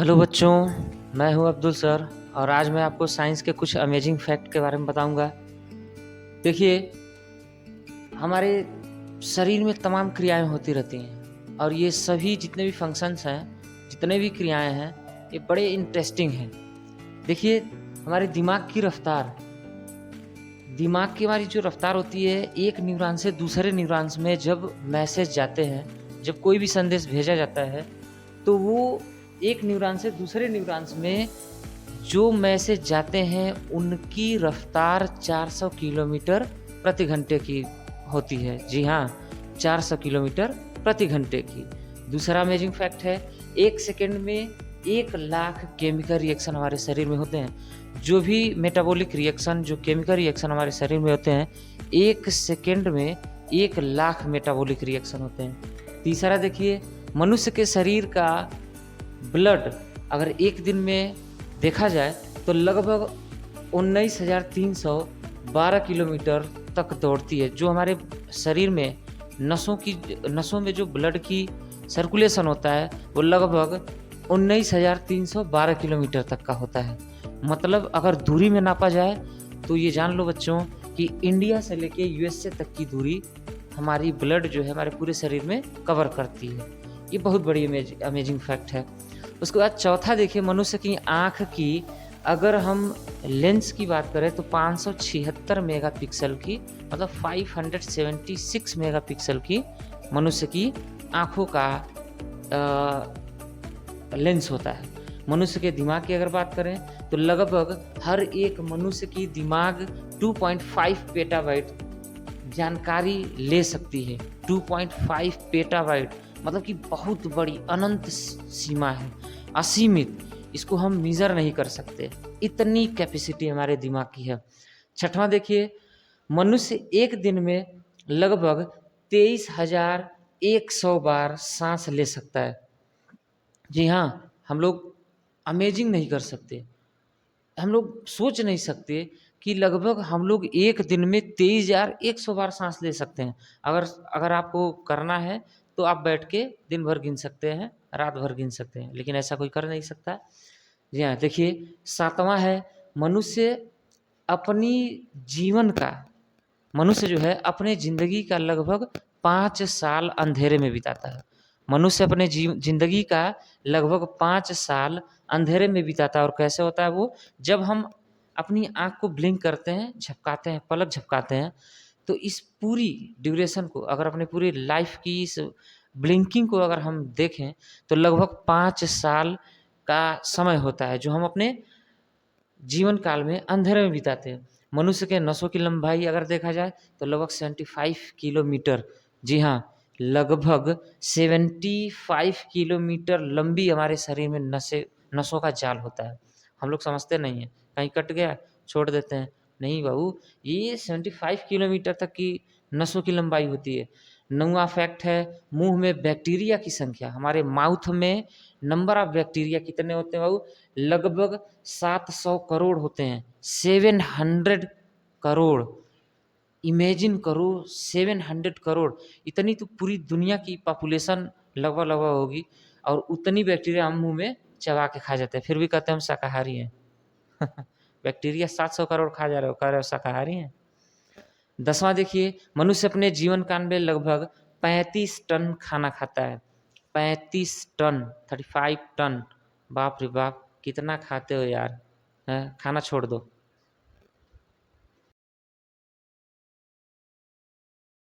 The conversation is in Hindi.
हेलो बच्चों, मैं हूं अब्दुल सर और आज मैं आपको साइंस के कुछ अमेजिंग फैक्ट के बारे में बताऊंगा। देखिए, हमारे शरीर में तमाम क्रियाएं होती रहती हैं और ये सभी जितने भी फंक्शंस हैं, जितने भी क्रियाएं हैं, ये बड़े इंटरेस्टिंग हैं। देखिए, हमारे दिमाग की हमारी जो रफ्तार होती है, एक न्यूरॉन से दूसरे न्यूरॉन्स में जब मैसेज जाते हैं, जब कोई भी संदेश भेजा जाता है, तो वो एक न्यूरॉन से दूसरे न्यूरॉन्स में जो मैसेज जाते हैं उनकी रफ्तार 400 किलोमीटर प्रति घंटे की होती है। जी हाँ, 400 किलोमीटर प्रति घंटे की। दूसरा अमेजिंग फैक्ट है, 1 सेकेंड में 1 लाख केमिकल रिएक्शन हमारे शरीर में होते हैं। जो भी मेटाबॉलिक रिएक्शन, जो केमिकल रिएक्शन हमारे शरीर में होते हैं, 1 सेकेंड में 1 लाख मेटाबॉलिक रिएक्शन होते हैं। तीसरा देखिए, मनुष्य के शरीर का ब्लड अगर एक दिन में देखा जाए तो लगभग 19,312 किलोमीटर तक दौड़ती है। जो हमारे शरीर में नसों में जो ब्लड की सर्कुलेशन होता है वो लगभग 19,312 किलोमीटर तक का होता है। मतलब अगर दूरी में नापा जाए तो ये जान लो बच्चों कि इंडिया से लेके यूएसए तक की दूरी हमारी ब्लड जो है हमारे पूरे शरीर में कवर करती है। ये बहुत बड़ी अमेजिंग फैक्ट है। उसके बाद चौथा देखिए, मनुष्य की आँख की अगर हम लेंस की बात करें तो 576 मेगापिक्सल की, मतलब 576 मेगापिक्सल की मनुष्य की आँखों का लेंस होता है। मनुष्य के दिमाग की अगर बात करें तो लगभग हर एक मनुष्य की दिमाग 2.5 पेटाबाइट जानकारी ले सकती है। 2.5 पेटाबाइट मतलब कि बहुत बड़ी अनंत सीमा है, असीमित। इसको हम मेजर नहीं कर सकते, इतनी कैपेसिटी हमारे दिमाग की है। छठवां देखिए, मनुष्य एक दिन में लगभग 23,100 बार सांस ले सकता है। जी हाँ, हम लोग अमेजिंग नहीं कर सकते, हम लोग सोच नहीं सकते कि लगभग हम लोग एक दिन में 23,100 बार सांस ले सकते हैं। अगर आपको करना है तो आप बैठ के दिन भर गिन सकते हैं, रात भर गिन सकते हैं, लेकिन ऐसा कोई कर नहीं सकता। जी हाँ, देखिए, सातवां है, मनुष्य अपनी जीवन का मनुष्य जो है अपने ज़िंदगी का लगभग 5 साल अंधेरे में बिताता है। मनुष्य अपने ज़िंदगी का लगभग 5 साल अंधेरे में बिताता है। और कैसे होता है वो? जब हम अपनी आँख को ब्लिंक करते हैं, झपकाते हैं, पलक झपकाते हैं, तो इस पूरी ड्यूरेशन को, अगर अपने पूरी लाइफ की इस ब्लिंकिंग को अगर हम देखें तो लगभग 5 साल का समय होता है जो हम अपने जीवन काल में अंधेरे में बिताते हैं। मनुष्य के नसों की लंबाई अगर देखा जाए तो लगभग 75 किलोमीटर, जी हाँ, लगभग 75 किलोमीटर लंबी हमारे शरीर में नसों का जाल होता है। हम लोग समझते नहीं हैं, कहीं कट गया छोड़ देते हैं। नहीं बाबू, ये 75 किलोमीटर तक की नसों की लंबाई होती है। 9वां फैक्ट है, मुंह में बैक्टीरिया की संख्या। हमारे माउथ में नंबर ऑफ बैक्टीरिया कितने होते हैं बाबू? लगभग 700 करोड़ होते हैं। 700 करोड़। इमेजिन करो, 700 करोड़। इतनी तो पूरी दुनिया की पॉपुलेशन लगभग लगभग होगी, और उतनी बैक्टीरिया हम मुंह में चबा के खा जाते हैं, फिर भी कहते हैं हम शाकाहारी हैं। बैक्टीरिया 700 करोड़ खा जा रहे हो, कह रहे हो शाकाहारी हैं। 10वां देखिए, मनुष्य अपने जीवन काल में लगभग 35 टन खाना खाता है। 35 टन, 35 टन। बाप रे बाप, कितना खाते हो यार, हैं? खाना छोड़ दो।